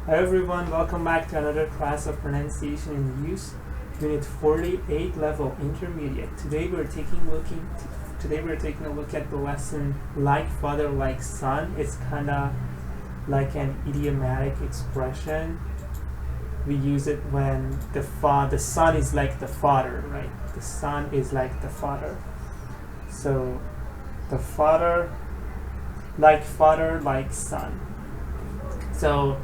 Hi everyone, welcome back to another class of pronunciation in use, Unit 48, level intermediate. Today we're taking a look at the lesson like father, like son. It's kind of like an idiomatic expression. We use it when the son is like the father, right? The son is like the father. So the father, like son. So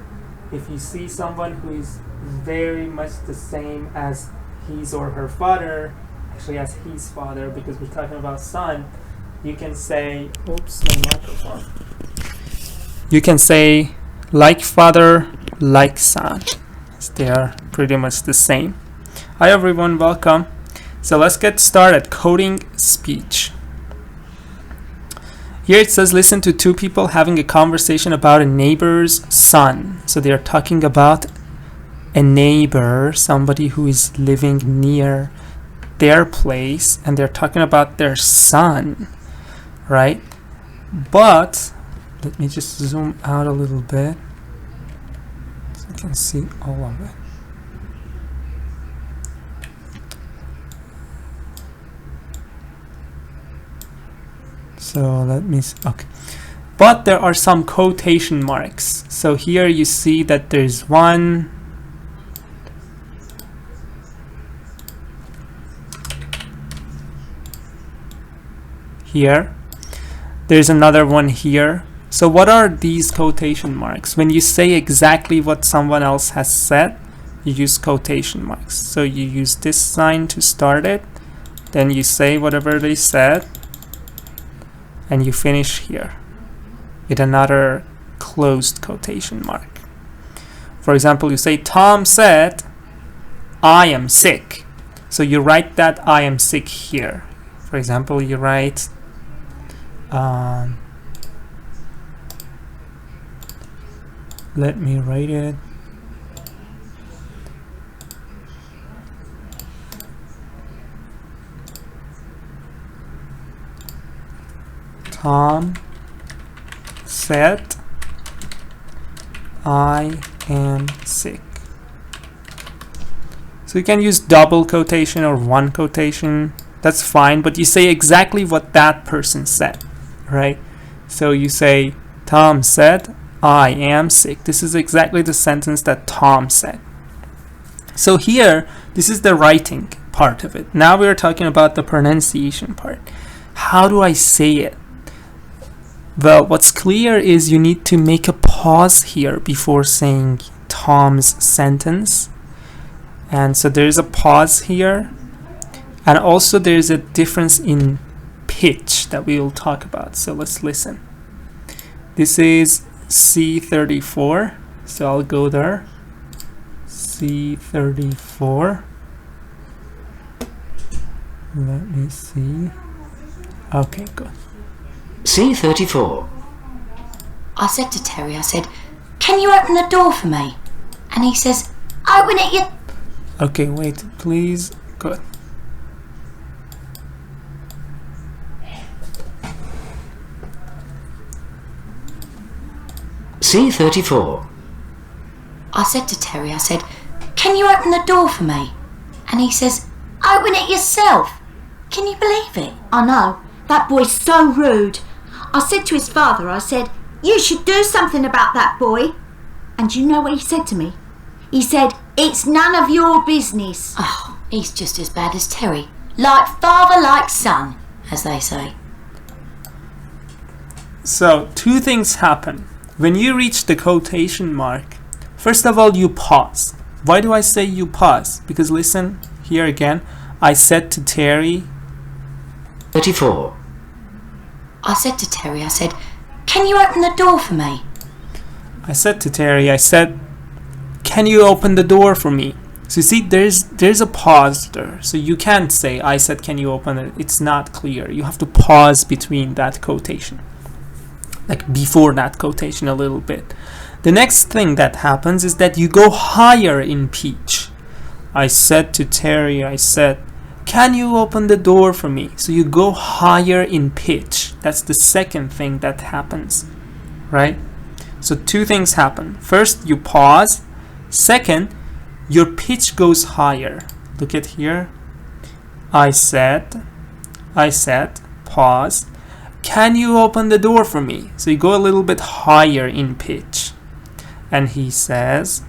if you see someone who is very much the same as his or her father, actually as his father, because we're talking about son, you can say, oops, my microphone. You can say like father, like son. They are pretty much the same. Hi everyone, welcome. So let's get started. Coding speech. Here it says, listen to two people having a conversation about a neighbor's son. So they are talking about a neighbor, somebody who is living near their place, and they're talking about their son, right? But let me just zoom out a little bit so you can see all of it. So let me see. Okay, but there are some quotation marks. So here you see that there's one, here, there's another one here. So what are these quotation marks? When you say exactly what someone else has said, you use quotation marks. So you use this sign to start it, then you say whatever they said, and you finish here with another closed quotation mark. For example, you say, Tom said, I am sick. So you write that I am sick here. For example, you write, let me write it. Tom said, I am sick. So you can use double quotation or one quotation. That's fine, but you say exactly what that person said, right? So you say, Tom said, I am sick. This is exactly the sentence that Tom said. So here, this is the writing part of it. Now we're talking about the pronunciation part. How do I say it? Well, what's clear is you need to make a pause here before saying Tom's sentence. And so there's a pause here. And also there's a difference in pitch that we will talk about. So let's listen. This is C34. So I'll go there. C34. Let me see. Okay, good. C34. I said to Terry, I said, can you open the door for me? And he says, open it, you... Okay, wait, please. Good. C34. I said to Terry, I said, can you open the door for me? And he says, open it yourself. Can you believe it? I know. That boy's so rude. I said to his father, I said, you should do something about that boy. And you know what he said to me? He said, it's none of your business. Oh, he's just as bad as Terry. Like father, like son, as they say. So, two things happen. When you reach the quotation mark, first of all, you pause. Why do I say you pause? Because listen, here again, I said to Terry, 34. I said to Terry, I said, can you open the door for me? I said to Terry, I said, can you open the door for me? So you see, there's a pause there. So you can't say, I said, can you open it? It's not clear. You have to pause between that quotation. Like before that quotation a little bit. The next thing that happens is that you go higher in pitch. I said to Terry, I said, can you open the door for me? So you go higher in pitch. That's the second thing that happens, right? So two things happen. First, you pause. Second, your pitch goes higher. Look at here. I said, pause. Can you open the door for me? So you go a little bit higher in pitch. And he says,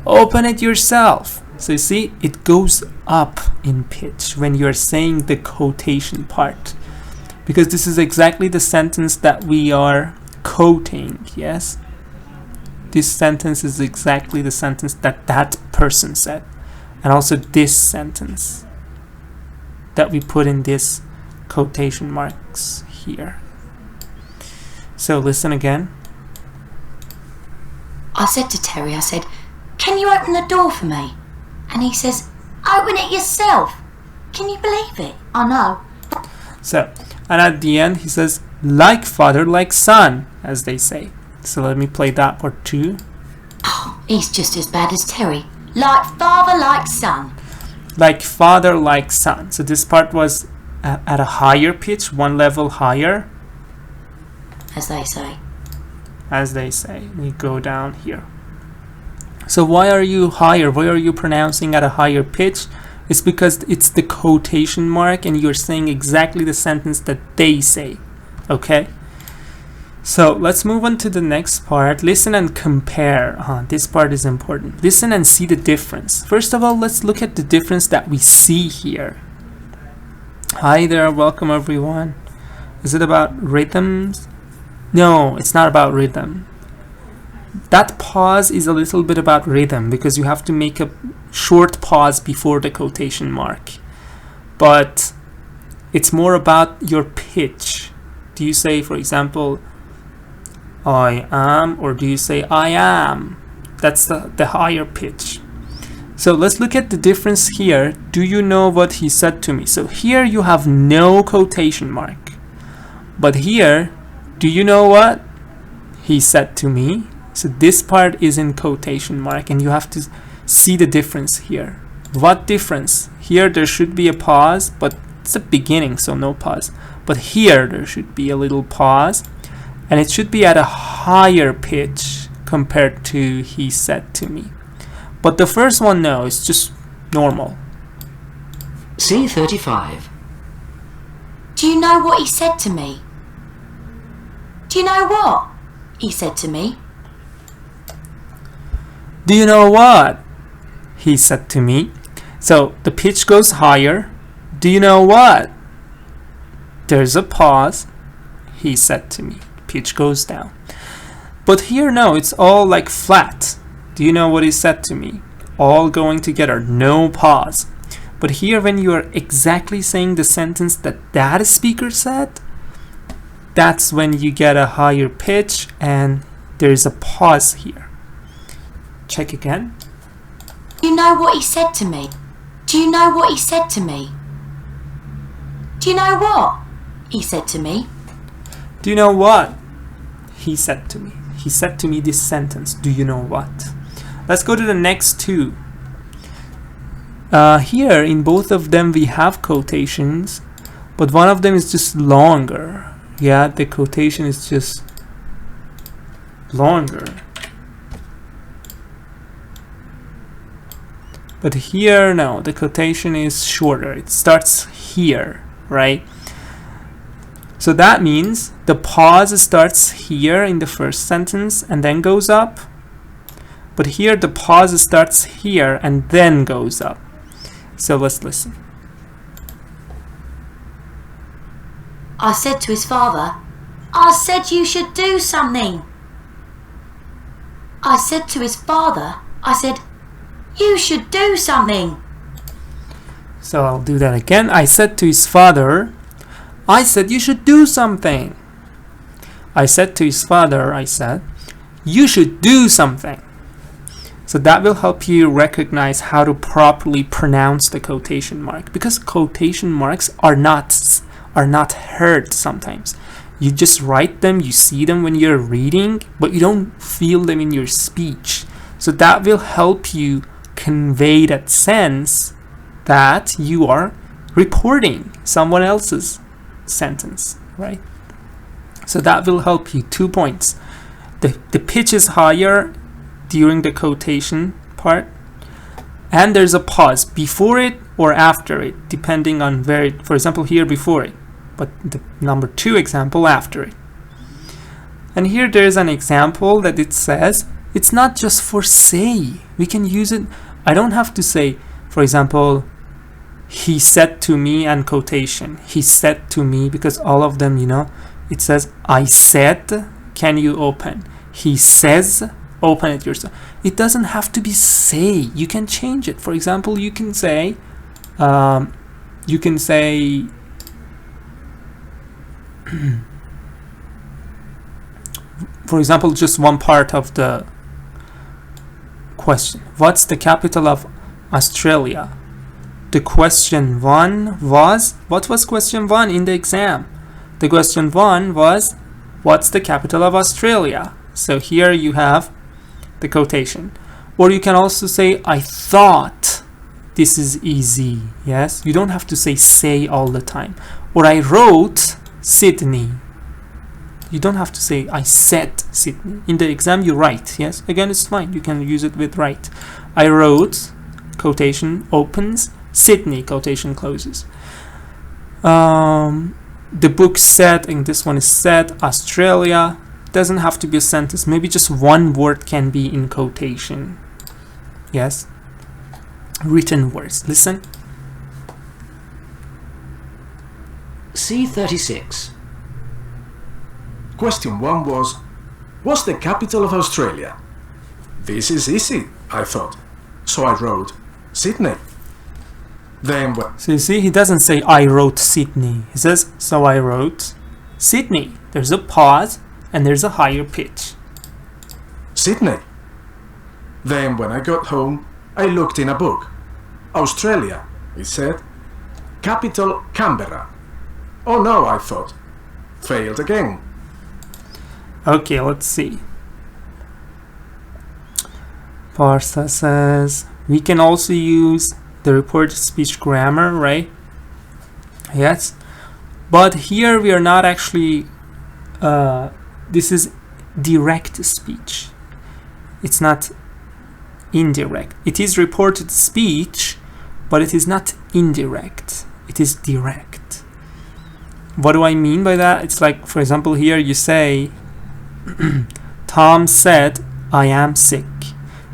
open it yourself. So you see, it goes up in pitch when you're saying the quotation part. Because this is exactly the sentence that we are quoting, yes? This sentence is exactly the sentence that that person said. And also this sentence that we put in this quotation marks here. So listen again. I said to Terry, I said, can you open the door for me? And he says, open it yourself. Can you believe it? I know. So, and at the end he says, like father, like son, as they say. So let me play that part too. Oh, he's just as bad as Terry. Like father, like son. Like father, like son. So this part was at a higher pitch, one level higher. As they say. As they say. We go down here. So why are you higher? Why are you pronouncing at a higher pitch? It's because it's the quotation mark and you're saying exactly the sentence that they say. Okay? So let's move on to the next part. Listen and compare. This part is important. Listen and see the difference. First of all, let's look at the difference that we see here. Hi there, welcome everyone. Is it about rhythms? No, it's not about rhythm. That pause is a little bit about rhythm because you have to make a short pause before the quotation mark. But it's more about your pitch. Do you say, for example, I am, or do you say I am? That's the higher pitch. So let's look at the difference here. Do you know what he said to me? So here you have no quotation mark. But here, do you know what he said to me? So this part is in quotation mark and you have to see the difference here. What difference? Here there should be a pause, but it's a beginning, so no pause. But here there should be a little pause and it should be at a higher pitch compared to he said to me. But the first one, no, it's just normal. C35. Do you know what he said to me? Do you know what he said to me? Do you know what he said to me? So the pitch goes higher. Do you know what? There's a pause. He said to me. Pitch goes down. But here, no, it's all like flat. Do you know what he said to me? All going together, no pause. But here, when you are exactly saying the sentence that speaker said, that's when you get a higher pitch and there's a pause here. Check again. Do you know what he said to me? Do you know what he said to me? Do you know what he said to me? Do you know what he said to me? He said to me this sentence. Do you know what? Let's go to the next two. Here, in both of them, we have quotations, but one of them is just longer. Yeah, the quotation is just longer. But here, no, the quotation is shorter. It starts here, right? So that means the pause starts here in the first sentence and then goes up. But here the pause starts here and then goes up. So let's listen. I said to his father, I said you should do something. I said to his father, I said, you should do something. So I'll do that again. I said to his father, I said you should do something. I said to his father, I said, you should do something. So that will help you recognize how to properly pronounce the quotation mark, because quotation marks are not heard sometimes. You just write them, you see them when you're reading, but you don't feel them in your speech. So that will help you convey that sense that you are reporting someone else's sentence, right? So that will help you. 2 points. the pitch is higher during the quotation part, and there's a pause before it or after it, depending on where it, for example here before it, but the number 2 example after it. And here there's an example that it says it's not just for say. We can use it. I don't have to say, for example, he said to me, and quotation, he said to me, because all of them, you know, it says I said, can you open? He says, open it yourself. It doesn't have to be say. You can change it. For example, you can say for example, just one part of the question. What's the capital of Australia? The question 1 was, what was question 1 in the exam? The question 1 was, what's the capital of Australia? So here you have the quotation. Or you can also say, I thought. This is easy. Yes, you don't have to say all the time. Or I wrote Sydney. You don't have to say I said Sydney. In the exam you write. Yes, again it's fine. You can use it with write. I wrote, quotation opens, Sydney, quotation closes. The book said, and this one is said, Australia. Doesn't have to be a sentence. Maybe just one word can be in quotation. Yes. Written words. Listen. C36. Question 1 was, what's the capital of Australia? This is easy, I thought. So I wrote, Sydney. Then So you see, he doesn't say I wrote Sydney. He says, so I wrote Sydney. There's a pause and there's a higher pitch. Sydney. Then when I got home, I looked in a book. Australia, it said. Capital, Canberra. Oh no, I thought. Failed again. Okay, let's see. Parsa says, we can also use the reported speech grammar, right? Yes. But here we are not actually, this is direct speech. It's not indirect. It is reported speech, but it is not indirect. It is direct. What do I mean by that? It's like, for example, here you say, Tom said, I am sick.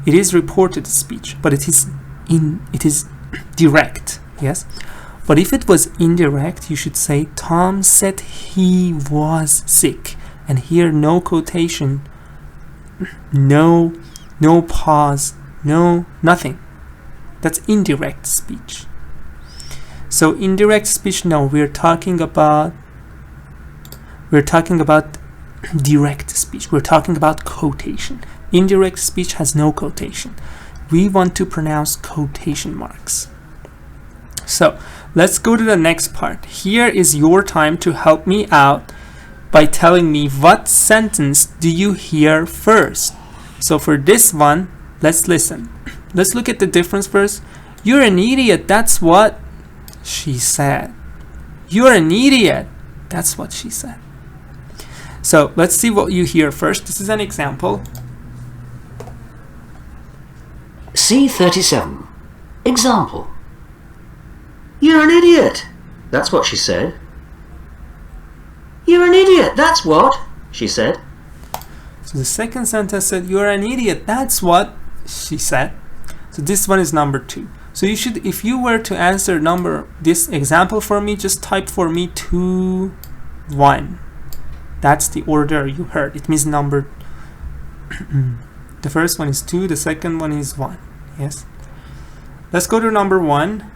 It is reported speech, but it is direct. Yes. But if it was indirect, you should say Tom said he was sick. And here no quotation, no pause, no nothing. That's indirect speech. So indirect speech, no, we're talking about direct speech. We're talking about quotation. Indirect speech has no quotation. We want to pronounce quotation marks. So let's go to the next part. Here is your time to help me out by telling me what sentence do you hear first. So for this one, let's listen. Let's look at the difference first. You're an idiot, that's what she said. You're an idiot, that's what she said. So let's see what you hear first. This is an example. C37. Example. You're an idiot. That's what she said. You're an idiot. That's what she said. So the second sentence said, you're an idiot. That's what she said. So this one is number 2. So you should, if you were to answer this example for me, just type for me 2, 1. That's the order you heard. It means number. The first one is 2. The second one is 1. Yes. Let's go to number 1.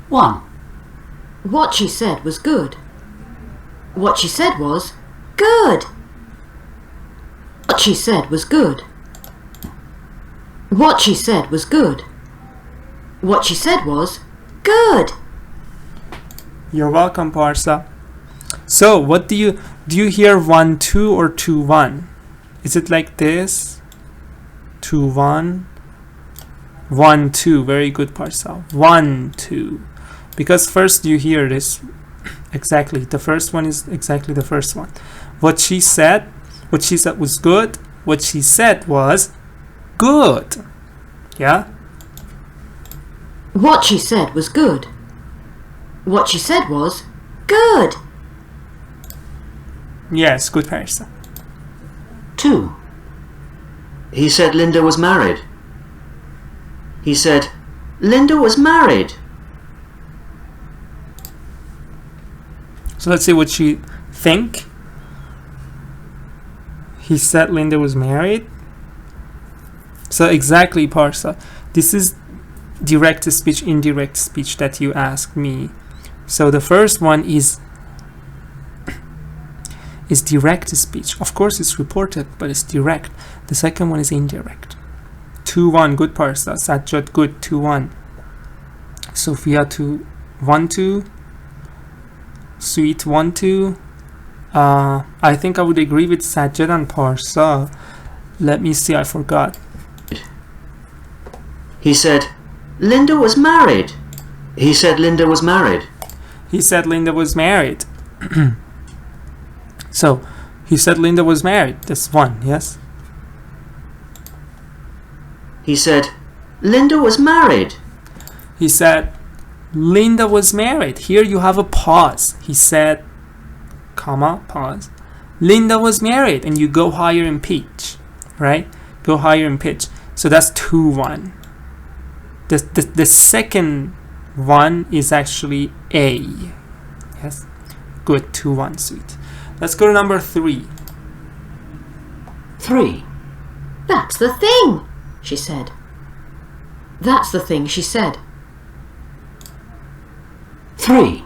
1. What she said was good. What she said was good. What she said was good. What she said was good. What she said was good. You're welcome, Parsa. So what do you hear 1, 2 or 2, 1? Is it like this? 2, 1. 1, 2. Very good, Parsa. 1, 2. Because first you hear this exactly. The first one is exactly the first one. What she said What she said was good. What she said was good. Yeah? What she said was good. What she said was good. Yes, good person. 2. He said Linda was married. He said Linda was married. So let's see what you think. He said Linda was married. So exactly, Parsa. This is direct speech, indirect speech that you asked me. So the first one is direct speech. Of course it's reported, but it's direct. The second one is indirect. 2-1, good Parsa. Sajjad, good. 2-1. Sophia, 1-2. Sweet, 1-2. I think I would agree with Sajjad and Parsa. Let me see, I forgot. He said Linda was married. He said Linda was married. He said Linda was married. So, he said Linda was married. That's 1, yes? He said Linda was married. He said Linda was married. Here you have a pause. He said, comma, pause. Linda was married, and you go higher in pitch, right? Go higher in pitch. So that's 2-1. The second one is actually A. Yes? Good, 2-1, sweet. Let's go to number 3. 3. That's the thing, she said. That's the thing she said. 3.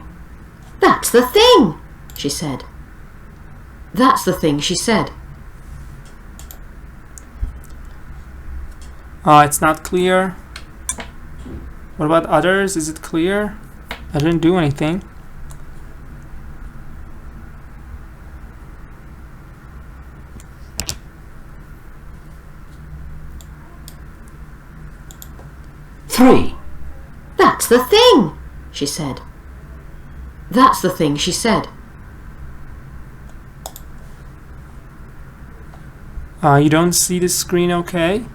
That's the thing, she said. That's the thing she said. It's not clear. What about others? Is it clear? I didn't do anything. That's the thing, she said. That's the thing she said. You don't see the screen okay?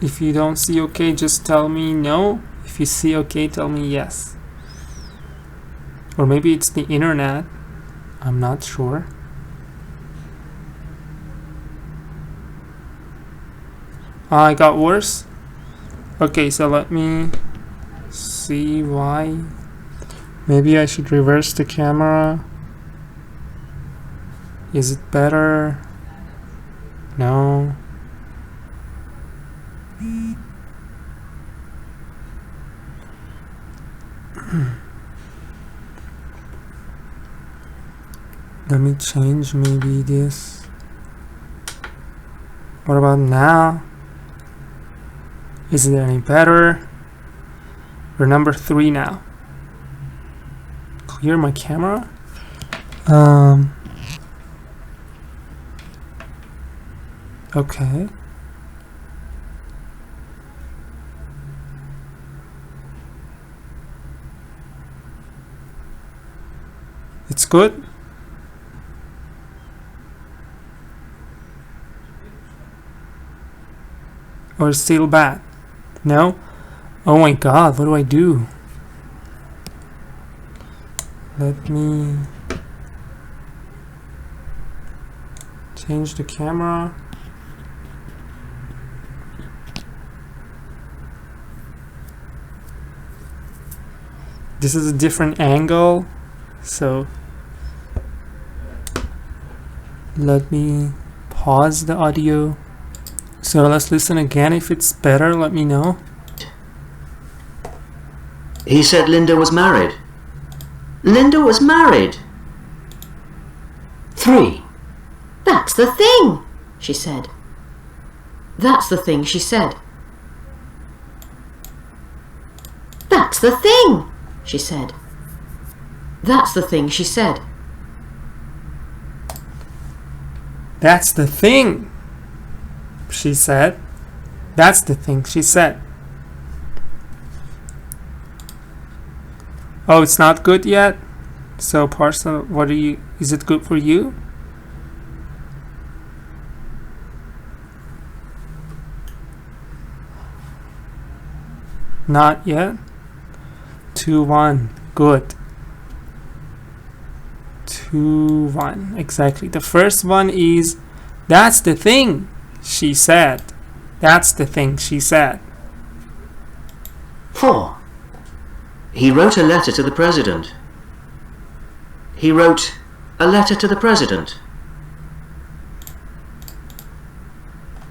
If you don't see okay, just tell me no. If you see okay, tell me yes. Or maybe it's the internet. I'm not sure. It got worse. Okay, so let me see why. Maybe I should reverse the camera. Is it better? No. Let me change maybe this. What about now? Is it any better? We're number 3 now. Clear my camera. Okay. It's good. Or still bad? No? Oh my god, what do I do? Let me change the camera. This is a different angle, so let me pause the audio. So let's listen again. If it's better, let me know. He said Linda was married. Linda was married. 3. That's the thing, she said. That's the thing she said. That's the thing, she said. That's the thing she said. That's the thing, she said. That's the thing she said. Oh, it's not good yet? So Parsa, is it good for you? Not yet. 2-1. Good. 2-1. Exactly. The first one is, that's the thing she said. That's the thing she said. 4. He wrote a letter to the president. He wrote a letter to the president.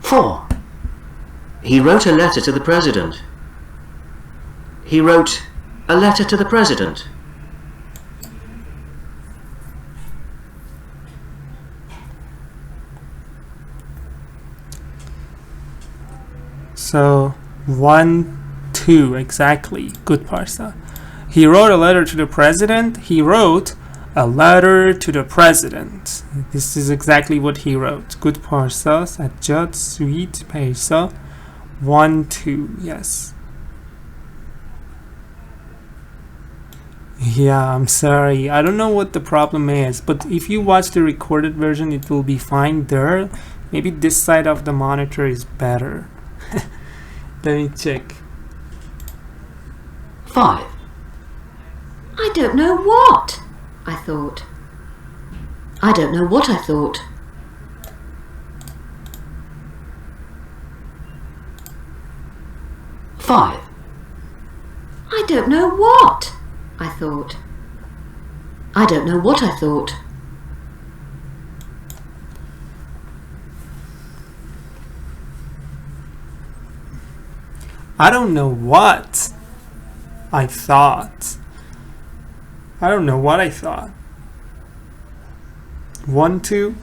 4. He wrote a letter to the president. He wrote a letter to the president. So 1-2 exactly. Good Parsa. He wrote a letter to the president. He wrote a letter to the president. This is exactly what he wrote. Good Parsa. Sajjad, sweet Parsa. 1-2. Yes. Yeah, I'm sorry. I don't know what the problem is, but if you watch the recorded version, it will be fine there. Maybe this side of the monitor is better. Let me check. 5. I don't know what, I thought. I don't know what I thought. 5. I don't know what, I thought. I don't know what I thought. I don't know what I thought. I don't know what I thought. 1-2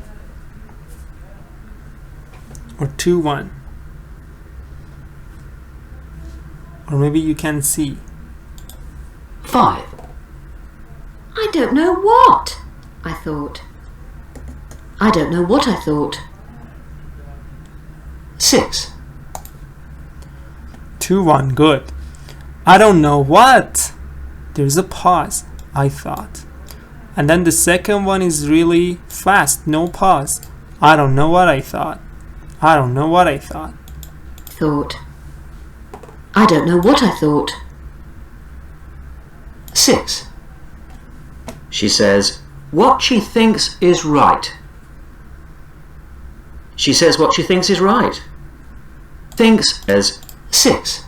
or 2-1, or maybe you can see. 5. I don't know what, I thought. I don't know what I thought. 6. 2-1, good. I don't know what. There's a pause, I thought. And then the second one is really fast, no pause. I don't know what I thought. I don't know what I thought. Thought. I don't know what I thought. 6. She says what she thinks is right. She says what she thinks is right. Thinks as 6.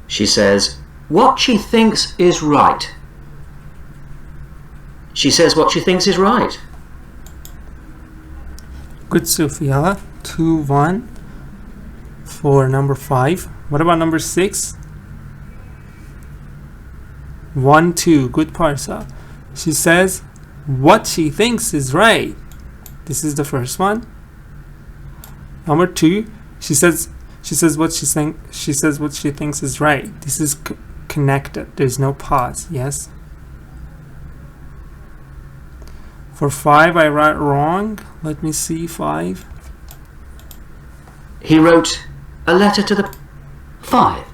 She says what she thinks is right. She says what she thinks is right. Good, Sophia. 2-1 for number 5. What about number 6? 1-2. Good, Parsa. She says what she thinks is right. This is the first one. Number 2. She says what she thinks is right. This is connected. There's no pause. Yes. For 5, I write wrong. Let me see. 5. He wrote a letter to the 5.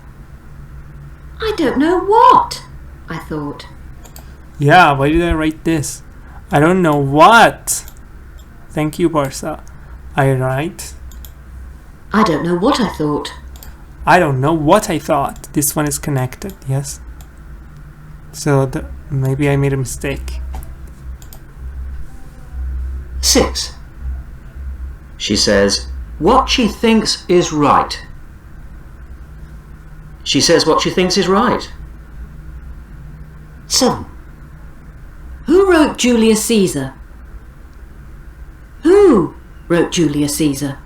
I don't know what, I thought. Yeah, why did I write this? I don't know what. Thank you, Parsa. I write. I don't know what I thought. I don't know what I thought. This one is connected. Yes. So maybe I made a mistake. 6. She says what she thinks is right. She says what she thinks is right. 7. Who wrote Julius Caesar? Who wrote Julius Caesar?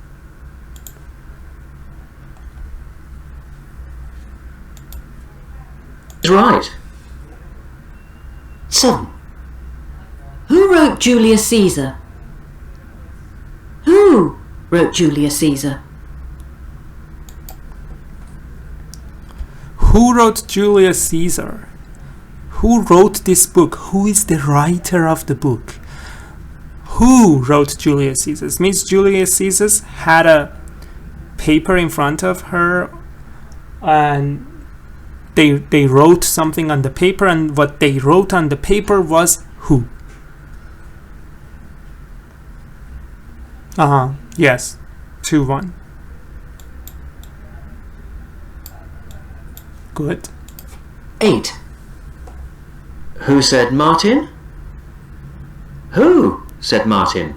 Is right. 7. Who wrote Julius Caesar? Who wrote Julius Caesar? Who wrote Julius Caesar? Who wrote this book? Who is the writer of the book? Who wrote Julius Caesar? It means Julius Caesar had a paper in front of her, and they wrote something on the paper, and what they wrote on the paper was who? Yes. 2-1. Good. 8. Who said Martin? Who said Martin?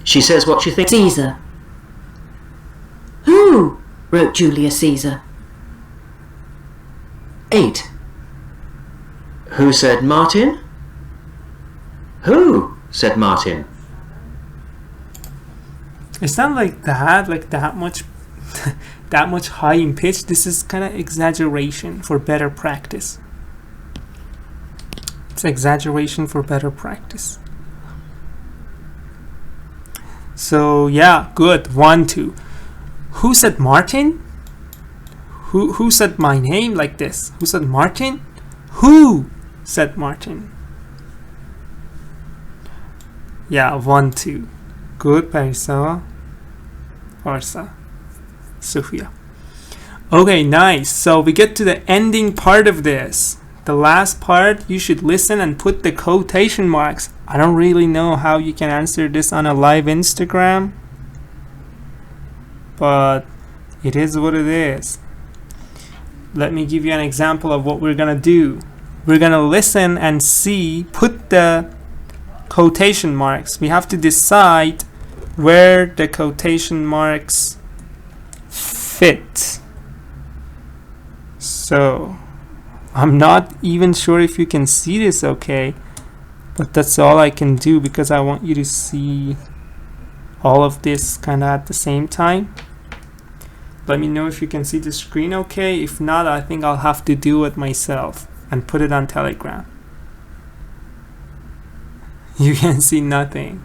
She says what she thinks. Caesar. Who wrote Julius Caesar? 8. Who said Martin? Who said Martin? It's not like that much that much high in pitch. This is kind of exaggeration for better practice. It's exaggeration for better practice. So yeah, good. 1-2. Who said Martin? Who said my name like this? Who said Martin? Who said Martin? Yeah, 1-2. Good, Parisa. Farsa. Sofia. Okay, nice. So we get to the ending part of this. The last part, you should listen and put the quotation marks. I don't really know how you can answer this on a live Instagram, but it is what it is. Let me give you an example of what we're gonna do. We're gonna listen and see, put the quotation marks. We have to decide where the quotation marks fit. So I'm not even sure if you can see this okay, but that's all I can do because I want you to see all of this kind of at the same time. Let me know if you can see the screen okay. If not, I think I'll have to do it myself and put it on Telegram. You can see nothing.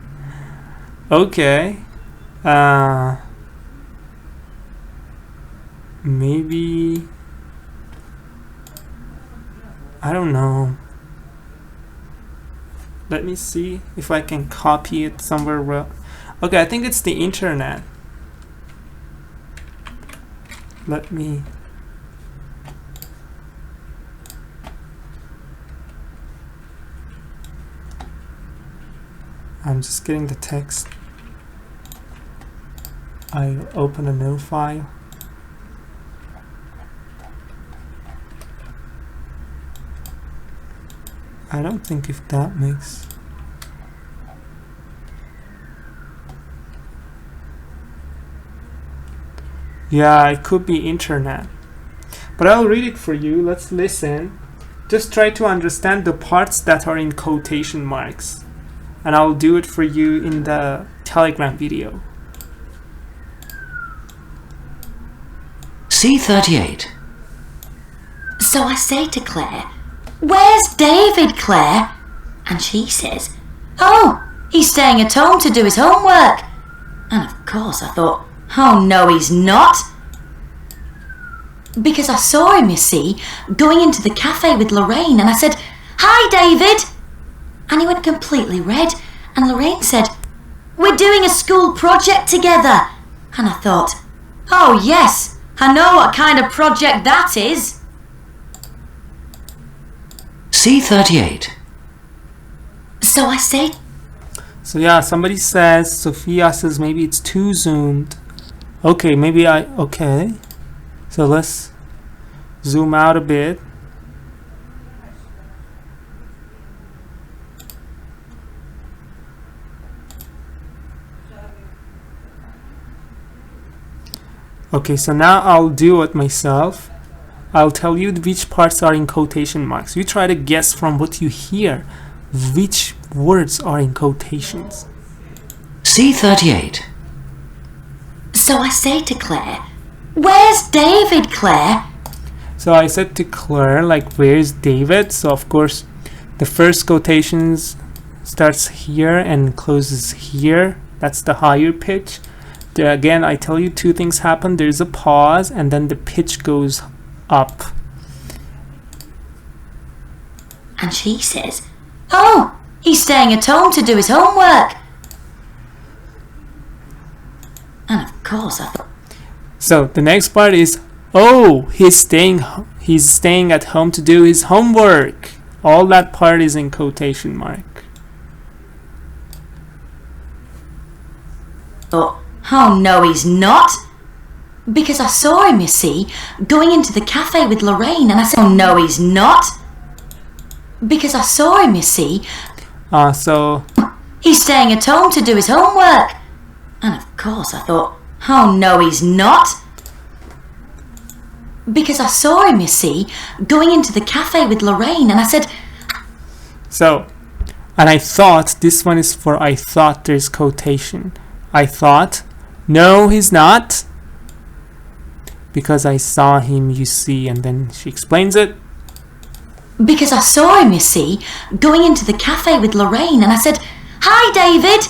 Okay. Maybe, I don't know. Let me see if I can copy it somewhere well. Okay, I think it's the internet. Let me. I'm just getting the text. I open a new file. I don't think if that makes. Yeah, it could be internet. But I'll read it for you. Let's listen. Just try to understand the parts that are in quotation marks. And I'll do it for you in the Telegram video. C38. So I say to Claire, "Where's David, Claire?" And she says, "Oh, he's staying at home to do his homework." And of course I thought, oh no, he's not. Because I saw him, you see, going into the cafe with Lorraine, and I said, "Hi, David." And he went completely red, and Lorraine said, "We're doing a school project together." And I thought, oh yes, I know what kind of project that is. C38. So I say, So yeah, somebody says, Sophia says maybe it's too zoomed. Okay, okay. So let's zoom out a bit. Okay, so now I'll do it myself. I'll tell you which parts are in quotation marks. You try to guess from what you hear which words are in quotations. C38. so I say to Claire, "Where's David, Claire?" So I said to Claire, like, where's David? So of course the first quotations starts here and closes here. That's the higher pitch. There again, I tell you, two things happen. There's a pause and then the pitch goes up. And she says, "Oh, he's staying at home to do his homework." And of course I thought, So the next part is, oh, he's staying He's staying at home to do his homework. All that part is in quotation mark. Oh no, he's not. Because I saw him, you see, going into the cafe with Lorraine, and I said, oh no, he's not. Because I saw him, you see. So He's staying at home to do his homework. And of course I thought, oh no, he's not. Because I saw him, you see, going into the cafe with Lorraine, and I said, and I thought, this one is for I thought, there's quotation. I thought, no, he's not. Because I saw him, you see, and then she explains it. because I saw him, you see, going into the cafe with Lorraine, and I said, hi, David.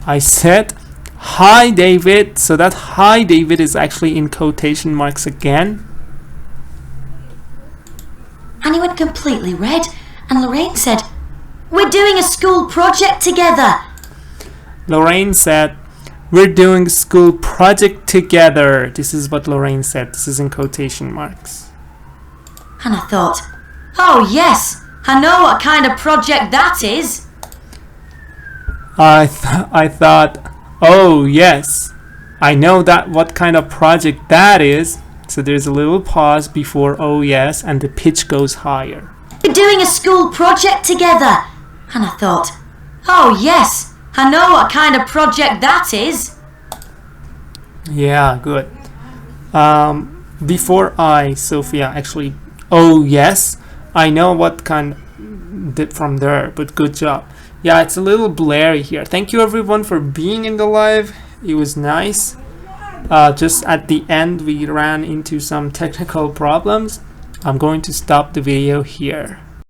I said, hi, David. So that hi, David is actually in quotation marks again. And he went completely red, and Lorraine said, we're doing a school project together. Lorraine said, we're doing a school project together. This is what Lorraine said. This is in quotation marks. And I thought, oh yes, I know what kind of project that is. I thought, oh yes, I know that what kind of project that is. So there's a little pause before oh yes, and the pitch goes higher. We're doing a school project together. And I thought, oh yes, I know what kind of project that is. Yeah, good. Before Sophia, actually, oh yes, I know what kind did from there, but good job. Yeah, it's a little blurry here. Thank you everyone for being in the live. It was nice. Just at the end we ran into some technical problems. I'm going to stop the video here.